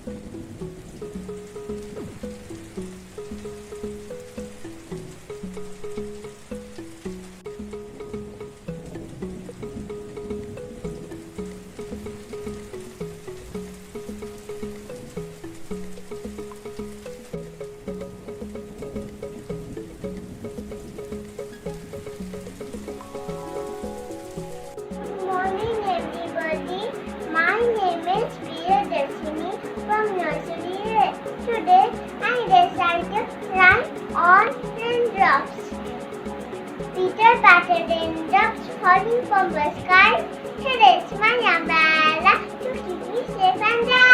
Morning everybody, my name is Destiny from Nursery. Today I decided to run on raindrops. Peter patted raindrops falling from the sky. Here is my umbrella to keep me safe and dry.